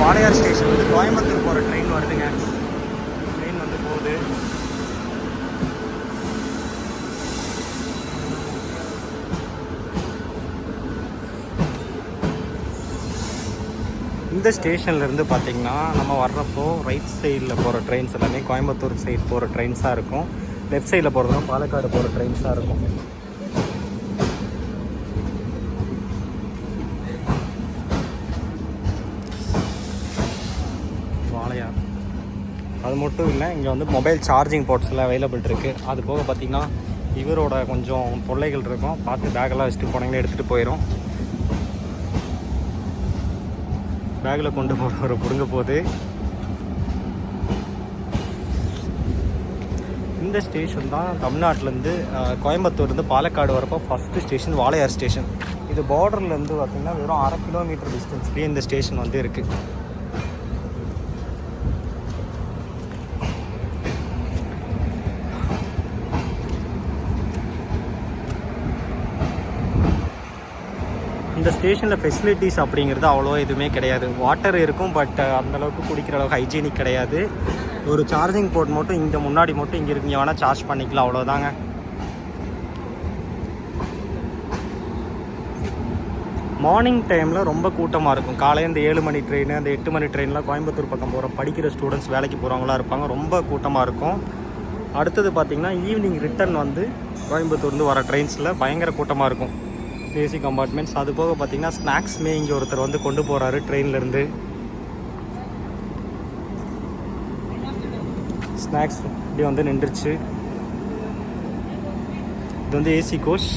Walayar station வந்து கோயம்புத்தூர் போகிற train வருதுங்க. ட்ரெயின் வந்து போகுது. இந்த ஸ்டேஷன்லேருந்து பார்த்திங்கன்னா நம்ம வர்றப்போ ரைட் சைடில் போகிற ட்ரெயின்ஸ் எல்லாமே கோயம்புத்தூர் சைடு போகிற ட்ரெயின்ஸாக இருக்கும். லெஃப்ட் சைடில் போகிறதுனா பாலக்காடு போகிற ட்ரெயின்ஸாக இருக்கும். வாளையார் அது மட்டும் இல்லை, இங்கே வந்து மொபைல் சார்ஜிங் போர்ட்ஸ்லாம் அவைலபிள் இருக்குது. அது போக பார்த்திங்கன்னா இவரோட கொஞ்சம் தொல்லைகள் இருக்கும். பார்த்து பேக்கெல்லாம் வச்சுட்டு போனீங்களே எடுத்துகிட்டு போயிடும். பேக்கில் கொண்டு போகிற ஒரு பிடுங்க போகுது. இந்த ஸ்டேஷன் தான் தமிழ்நாட்டிலேருந்து கோயம்புத்தூர்லேருந்து பாலக்காடு வரப்போ ஃபஸ்ட்டு ஸ்டேஷன் வாளையார் ஸ்டேஷன். இது பார்டர்லேருந்து பார்த்திங்கன்னா வெறும் 1/2 கிலோமீட்டர் டிஸ்டன்ஸ்லேயே இந்த ஸ்டேஷன் வந்து இருக்குது. இந்த ஸ்டேஷனில் ஃபெசிலிட்டிஸ் அப்படிங்கிறது அவ்வளோ எதுவுமே கிடையாது. வாட்டர் இருக்கும், பட் அந்தளவுக்கு குடிக்கிற அளவுக்கு ஹைஜீனிக் கிடையாது. ஒரு சார்ஜிங் போர்ட் மட்டும் இங்கே முன்னாடி மட்டும் இங்கே இருக்கு, இங்கே வேணால் சார்ஜ் பண்ணிக்கலாம், அவ்வளோதாங்க. மார்னிங் டைமில் ரொம்ப கூட்டமாக இருக்கும். காலையில் இந்த 7 மணி ட்ரெயின், அந்த 8 மணி ட்ரெயின்லாம் கோயம்புத்தூர் பக்கம் போகிற படிக்கிற ஸ்டூடெண்ட்ஸ், வேலைக்கு போகிறவங்களாம் இருப்பாங்க. ரொம்ப கூட்டமாக இருக்கும். அடுத்தது பார்த்திங்கன்னா ஈவினிங் ரிட்டர்ன் வந்து கோயம்புத்தூர்லேருந்து வர ட்ரெயின்ஸில் பயங்கர கூட்டமாக இருக்கும். AC compartments. அது போக பார்த்திங்கன்னா ஸ்நாக்ஸ்மே இங்கே ஒருத்தர் வந்து கொண்டு போகிறாரு ட்ரெயின்லேருந்து. ஸ்நாக்ஸ் இப்படி வந்து நின்றுச்சு. இது வந்து ஏசி கோச்.